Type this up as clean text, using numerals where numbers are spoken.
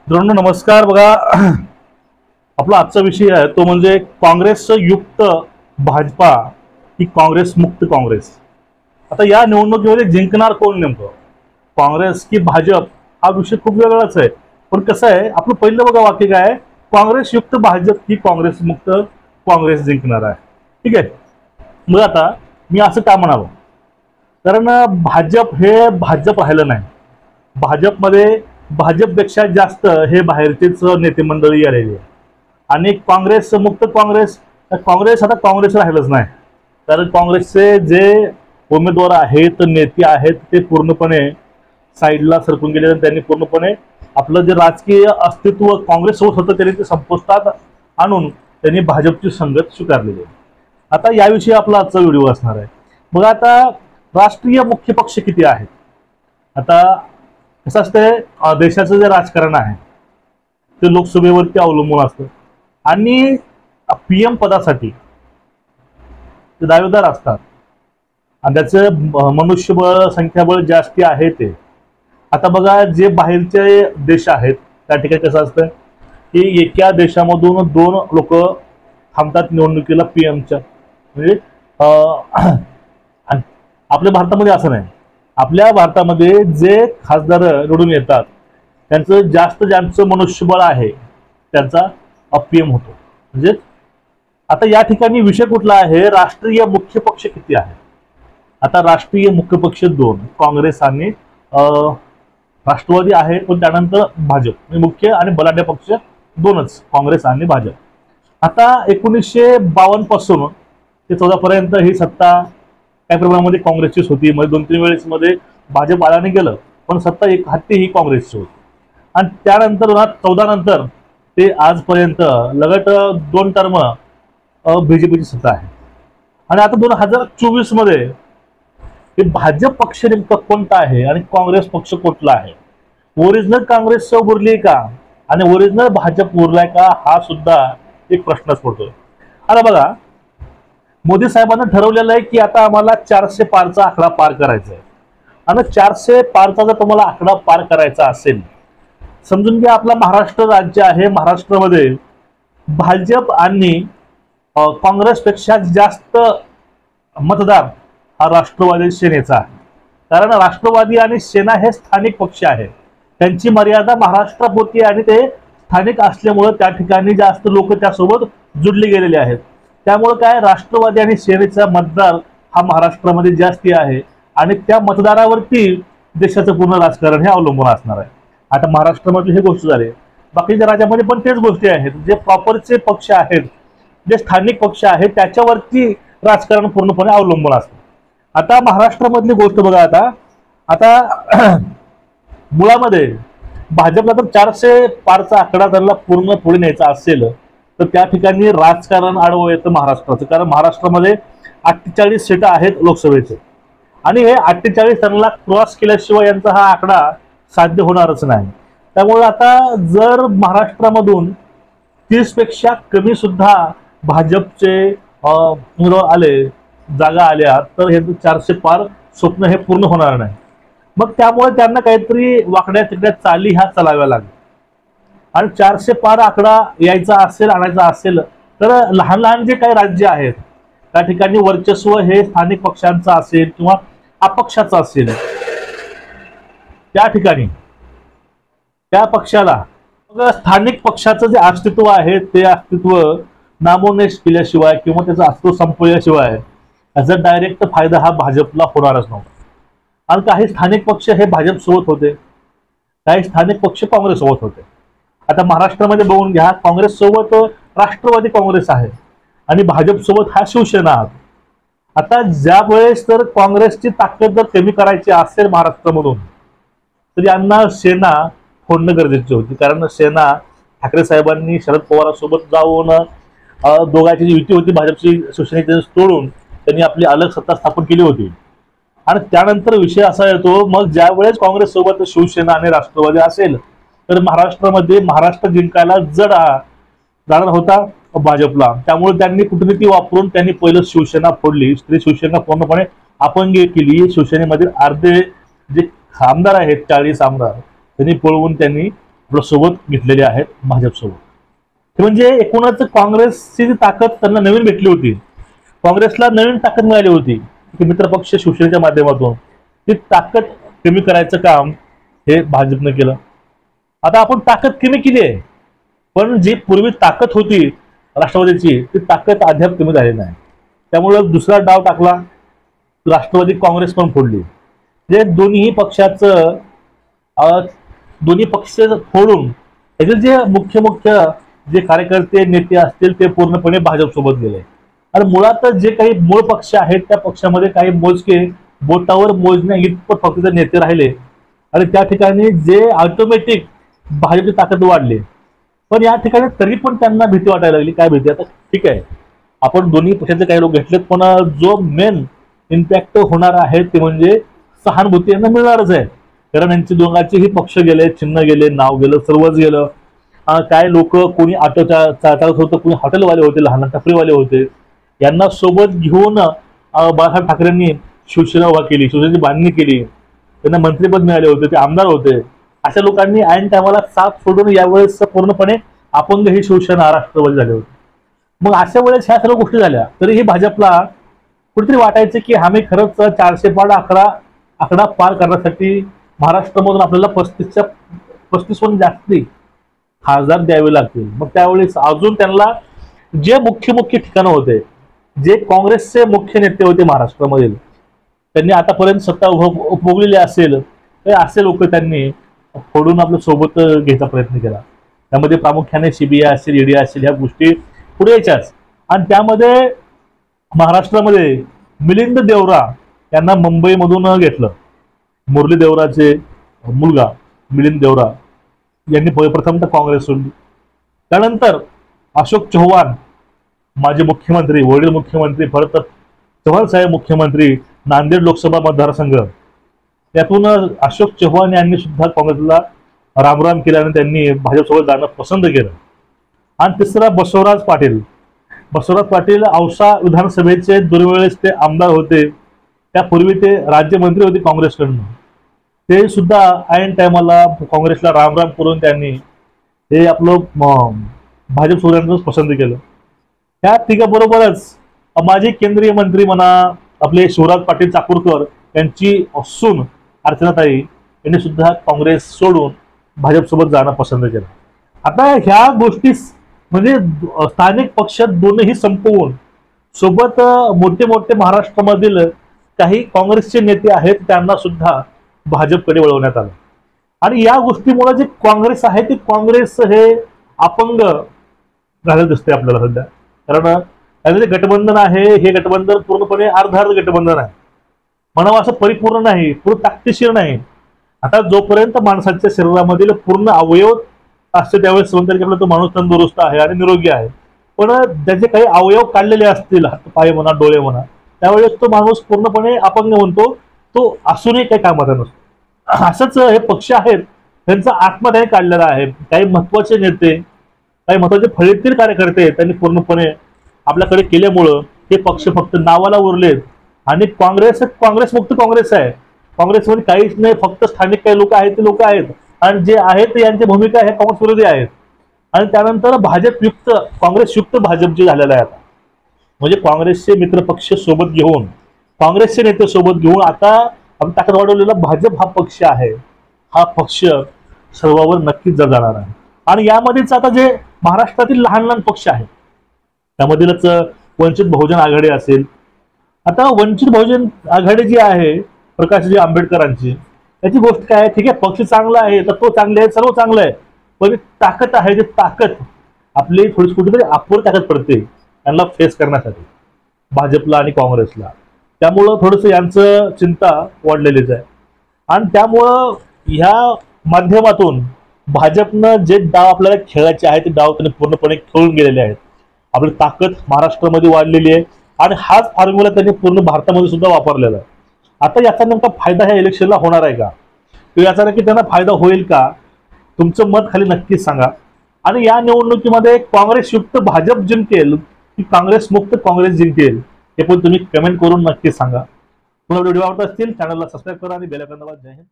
मित्रांनो नमस्कार। बघा, आपला आजचा विषय आहे तो म्हणजे काँग्रेस युक्त भाजपा की काँग्रेस मुक्त काँग्रेस। आता या निवडणुकीमध्ये जिंकणार कोण नेमकं, काँग्रेस की भाजप, हा विषय खूप वेगळाच आहे। पण कसं आहे, आपलं पहिलं बघा वाक्य काय आहे, काँग्रेस युक्त भाजप की काँग्रेस मुक्त काँग्रेस जिंकणार आहे। ठीक आहे, मग आता मी असं का म्हणावं, कारण भाजप हे भाजप राहिलं नाही। भाजपमध्ये भाजपपेक्षा जास्त हे बाहेरचेच नेते मंडळी आलेली आहे आणि काँग्रेस मुक्त काँग्रेस काँग्रेस आता काँग्रेस राहिलंच नाही। कारण काँग्रेसचे जे उमेदवार आहेत, नेते आहेत, ते पूर्णपणे साईडला सरकून गेले आणि त्यांनी पूर्णपणे आपलं जे राजकीय अस्तित्व काँग्रेससोबत होतं त्यांनी ते संपुष्टात आणून त्यांनी भाजपची संगत स्वीकारलेली आहे। आता याविषयी आपला आजचा व्हिडिओ असणार आहे। बघा, आता राष्ट्रीय मुख्य पक्ष किती आहेत। आता कसं असतंय, देशाचं जे राजकारण आहे ते लोकसभेवरती अवलंबून असतं आणि PM पदासाठी ते दावेदार असतात आणि त्याचं मनुष्यबळ संख्याबळ जास्ती आहे ते। आता बघा, जे बाहेरचे देश आहेत त्या ठिकाणी कसं असतं की एका देशामधून 2 लोक थांबतात निवडणुकीला PMच्या, म्हणजे आपल्या भारतामध्ये असं नाही। आपल्या भारतामध्ये जे खासदार निवडून येतात त्यांचं जास्त ज्यांचं मनुष्यबळ आहे त्यांचा PM होतो। म्हणजे आता या ठिकाणी विषय कुठला आहे, राष्ट्रीय मुख्य पक्ष किती आहे। आता राष्ट्रीय मुख्य पक्ष 2, काँग्रेस आणि राष्ट्रवादी आहे, पण त्यानंतर भाजप, मुख्य आणि बलाढ्य पक्ष 2च, काँग्रेस आणि भाजप। आता 1952 पासून ते 14 पर्यंत ही सत्ता काही प्रमाणामध्ये काँग्रेसचीच होती। मध्ये 2-3 वेळेस मध्ये भाजप आल्याने गेलं, पण सत्ता एक हाती ही काँग्रेसची होती। आणि त्यानंतर 2014 नंतर ते आजपर्यंत लगट 2 टर्म BJPची सत्ता आहे। आणि आता 2024 मध्ये हे भाजप पक्ष नेमका कोणता आहे आणि काँग्रेस पक्ष कुठला आहे, ओरिजिनल काँग्रेस उरली का आणि ओरिजिनल भाजप उरलाय का, हा सुद्धा एक प्रश्नच पडतोय। आता बघा, मोदी साहेबांना ठरवलेलं आहे की आता आम्हाला 400 पारचा आकडा पार करायचा आहे आणि 400 पारचा जर तुम्हाला आकडा पार करायचा असेल, समजून घ्या आपला महाराष्ट्र राज्य आहे, महाराष्ट्रामध्ये भाजप आणि काँग्रेसपेक्षा जास्त मतदार हा राष्ट्रवादी सेनेचा आहे। कारण राष्ट्रवादी आणि सेना हे स्थानिक पक्ष आहेत, त्यांची मर्यादा महाराष्ट्रापुरती आणि ते स्थानिक असल्यामुळे त्या ठिकाणी जास्त लोक त्यासोबत जुडले गेलेले आहेत। त्यामुळे काय, राष्ट्रवादी आणि सेनेचा मतदार हा महाराष्ट्रामध्ये जास्ती आहे आणि त्या मतदारावरती देशाचं पूर्ण राजकारण हे अवलंबून असणार आहे। आता महाराष्ट्रामधली हे गोष्ट झाली, बाकीच्या राज्यामध्ये पण तेच गोष्टी आहेत। जे प्रॉपरचे पक्ष आहेत, जे स्थानिक पक्ष आहेत, त्याच्यावरती राजकारण पूर्णपणे अवलंबून असतं। आता महाराष्ट्रामधली गोष्ट बघा, आता मुळामध्ये भाजपला तर 400 पारचा आकडा त्यांना पूर्ण पुढे न्यायचा असेल तर त्या ठिकाणी राजकारण आडवं येतं महाराष्ट्राचं। कारण महाराष्ट्रामध्ये 48 सीटा आहेत लोकसभेचे आणि हे 48 त्यांना क्रॉस केल्याशिवाय यांचा हा आकडा साध्य होणारच नाही। त्यामुळे आता जर महाराष्ट्रामधून 30 पेक्षा कमी सुद्धा भाजपचे आले, जागा आल्या, तर हे 400 पार स्वप्न हे पूर्ण होणार नाही। मग त्यामुळे त्यांना काहीतरी वाकड्या तिकड्या चाली ह्या चालाव्या लागेल आणि 400 पार आकडा यायचा असेल, आणायचा असेल, तर लहान लहान जे काही राज्य आहेत त्या ठिकाणी वर्चस्व हे स्थानिक पक्षांचं असेल किंवा अपक्षाचं असेल, त्या ठिकाणी त्या पक्षाला स्थानिक पक्षाचं जे अस्तित्व आहे ते अस्तित्व नामोनिश केल्याशिवाय किंवा त्याचं अस्तित्व संपवल्याशिवाय याचा डायरेक्ट फायदा हा भाजपला होणारच नव्हता। आणि काही स्थानिक पक्ष हे भाजप सोबत होते, काही स्थानिक पक्ष काँग्रेस सोबत होते। आता महाराष्ट्रामध्ये बघून घ्या, काँग्रेस सोबत राष्ट्रवादी काँग्रेस आहे आणि भाजप सोबत हा शिवसेना आहे। आता ज्या वेळेस तर काँग्रेसची ताकद जर कमी करायची असेल महाराष्ट्रामधून, तर यांना सेना फोडणं गरजेची होती। कारण सेना ठाकरे साहेबांनी शरद पवारांसोबत जाऊन दोघांची जी युती होती भाजपची शिवसेनेची तोडून त्यांनी आपली अलग सत्ता स्थापन केली होती। आणि त्यानंतर विषय असा येतो, मग ज्या वेळेस काँग्रेस सोबत शिवसेना आणि राष्ट्रवादी असेल तर महाराष्ट्रामध्ये महाराष्ट्र जिंकायला जाणार होता भाजपला। त्यामुळे त्यांनी कूटनीती वापरून त्यांनी पहिलं शिवसेना फोडली, स्त्री शिवसेना पूर्णपणे अपंग केली। शिवसेनेमधील अर्धे जे आमदार आहेत, 40 आमदार, त्यांनी पळवून त्यांनी आपल्या सोबत घेतलेले आहेत भाजपसोबत. ते म्हणजे एकूणच काँग्रेसची जी ताकद त्यांना नवीन भेटली होती, काँग्रेसला नवीन ताकद मिळाली होती की मित्रपक्ष शिवसेनेच्या माध्यमातून ती ताकद कमी करायचं काम हे भाजपने केलं. आता आपण ताकद कमी केली आहे, पण जी पूर्वी ताकद होती राष्ट्रवादीची ती ताकद अद्याप कमी झाली नाही. त्यामुळे दुसरा डाव टाकला, राष्ट्रवादी काँग्रेस पण फोडली. जे दोन्ही पक्षाचं दोन्ही पक्ष फोडून याचे जे मुख्य जे कार्यकर्ते नेते असतील ते पूर्णपणे भाजपसोबत गेले. आणि मुळात जे काही मूळ पक्ष आहेत त्या पक्षामध्ये काही मोजके बोटावर मोजण्या इतपत फक्त ते नेते राहिले आणि त्या ठिकाणी जे ऑटोमॅटिक भाजपची ताकद वाढली. पण या ठिकाणी तरी पण त्यांना भीती वाटायला लागली. काय भीती? आता ठीक आहे, आपण दोन्ही पक्षाचे काही लोक घेतलेत, पण जो मेन इम्पॅक्ट होणार आहे ते म्हणजे सहानुभूती यांना मिळणारच आहे. कारण यांची दोघांचे ही पक्ष गेले, चिन्ह गेले, नाव गेलं, सर्वच गेलं. काय लोक कोणी ऑटो चालक होतं, कोणी हॉटेलवाले होते, लहान टपरीवाले होते, यांना सोबत घेऊन बाळासाहेब ठाकरेंनी शिवसेना उभा केली, शिवसेनेची बांधणी केली, त्यांना मंत्रिपद मिळाले होते, ते आमदार होते. अशा लोकांनी ऐन टायमाला साथ सोडून यावेळेस पूर्णपणे अपंग ही शिवसेना राष्ट्रवादी झाले होते. मग अशा वेळेस ह्या सर्व गोष्टी झाल्या तरी हे भाजपला कुठेतरी वाटायचं की आम्ही खरंच 400 पार आकडा पार करण्यासाठी महाराष्ट्रामधून आपल्याला 35 जास्ती खासदार द्यावे लागतील. मग त्यावेळेस अजून त्यांना जे मुख्य ठिकाणं होते, जे काँग्रेसचे मुख्य नेते होते महाराष्ट्रामधील, त्यांनी आतापर्यंत सत्ता उपभोगलेली असेल असे लोक त्यांनी फोडून आपल्या सोबत घ्यायचा प्रयत्न केला. त्यामध्ये प्रामुख्याने सीबीआय असेल, ईडी असेल, ह्या गोष्टी पुढे यायच्याच. आणि त्यामध्ये महाराष्ट्रामध्ये मिलिंद देवरा यांना मुंबईमधून घेतलं. मुरली देवराचे मुलगा मिलिंद देवरा यांनी प्रथमतः काँग्रेस सोडली. त्यानंतर अशोक चव्हाण माजी मुख्यमंत्री, वडील मुख्यमंत्री, परत चव्हाण साहेब मुख्यमंत्री, नांदेड लोकसभा मतदारसंघ, त्यातून अशोक चव्हाण यांनी सुद्धा काँग्रेसला रामराम केला आणि त्यांनी भाजपसोबत जाणं पसंत केलं. आणि तिसरा बसवराज पाटील औसा विधानसभेचे दुर्वेळेस ते आमदार होते, त्यापूर्वी ते राज्यमंत्री होते काँग्रेसकडून. ते सुद्धा ऐन टायमाला काँग्रेसला रामराम करून त्यांनी हे आपलं भाजप सोडण्याचं पसंत केलं. त्या तिघाबरोबरच माजी केंद्रीय मंत्री म्हणा आपले शिवराज पाटील चाकूरकर यांची सून अर्चनाताई यांनी सुद्धा काँग्रेस सोडून भाजपसोबत जाणं पसंत केलं. आता ह्या गोष्टी म्हणजे स्थानिक पक्षात दोनही संपवून सोबत मोठे महाराष्ट्रामधील काही काँग्रेसचे नेते आहेत त्यांना सुद्धा भाजपकडे वळवण्यात आलं. आणि या गोष्टीमुळे जे काँग्रेस आहे ते काँग्रेस हे अपंग झालं दिसते आपल्याला सध्या. कारण त्याचं जे गठबंधन आहे हे गठबंधन पूर्णपणे अर्ध गठबंधन आहे, म्हणावं असं परिपूर्ण नाही, पूर्ण ताकदीशीर नाही. आता जोपर्यंत माणसाच्या शरीरामधील पूर्ण अवयव असते त्यावेळेस म्हणतात की आपला तो माणूस तंदुरुस्त आहे आणि निरोगी आहे. पण त्याचे काही अवयव काढलेले असतील, हात पाय म्हणा, डोळे म्हणा, त्यावेळेस तो माणूस पूर्णपणे अपंग म्हणतो, तो असूनही काही कामाचा नसतो. असंच हे पक्ष आहेत त्यांचा आत्मा त्यांनी काढलेला आहे. काही महत्वाचे नेते, काही महत्वाचे फळीतील कार्यकर्ते त्यांनी पूर्णपणे आपल्याकडे केल्यामुळं हे पक्ष फक्त नावाला उरलेत. आणि काँग्रेस मुक्त काँग्रेस आहे. काँग्रेसमध्ये काहीच नाही, फक्त स्थानिक काही लोक आहेत ते लोक आहेत आणि जे आहेत यांची भूमिका हे काँग्रेस विरोधी आहेत. आणि त्यानंतर भाजपयुक्त काँग्रेसयुक्त भाजप जे झालेलं आहे आता, म्हणजे काँग्रेसचे मित्रपक्ष सोबत घेऊन, काँग्रेसचे नेते सोबत घेऊन आता आपण ताकद वाढवलेला भाजप हा पक्ष आहे. हा पक्ष सर्वांवर नक्कीच जाणार आहे. आणि यामध्येच आता जे महाराष्ट्रातील लहान पक्ष आहेत त्यामधीलच वंचित बहुजन आघाडी असेल. आता वंचित बहुजन आघाडी जी आहे प्रकाशजी आंबेडकरांची, त्याची गोष्ट काय आहे, ठीक आहे पक्ष चांगला आहे, तत्व चांगले आहे, सर्व चांगलं आहे, पण ताकद आहे, जी ताकद आपली थोडी कुठेतरी अपुरी ताकद पडते त्यांना फेस करण्यासाठी भाजपला आणि काँग्रेसला. त्यामुळं थोडंसं यांचं चिंता वाढलेलीच आहे. आणि त्यामुळं ह्या माध्यमातून भाजपनं जे डाव आपल्याला खेळायचे आहे ते डाव त्यांनी पूर्णपणे खेळून गेलेले आहेत. आपली ताकद महाराष्ट्रामध्ये वाढलेली आहे आणि हाच फॉर्म्युला त्यांनी पूर्ण भारतामध्ये सुद्धा वापरलेला आहे. आता याचा नेमका फायदा ह्या इलेक्शनला होणार आहे का, किंवा याचा नक्की त्यांना फायदा होईल का, तुमचं मत खाली नक्कीच सांगा. आणि या निवडणुकीमध्ये काँग्रेसयुक्त भाजप जिंकेल की काँग्रेस मुक्त काँग्रेस जिंकेल हे पण तुम्ही कमेंट करून नक्कीच सांगा. तुम्हाला व्हिडिओ आवडत असतील चॅनलला सबस्क्राईब करा आणि बेल आयकॉन दाबा. जय हिंद.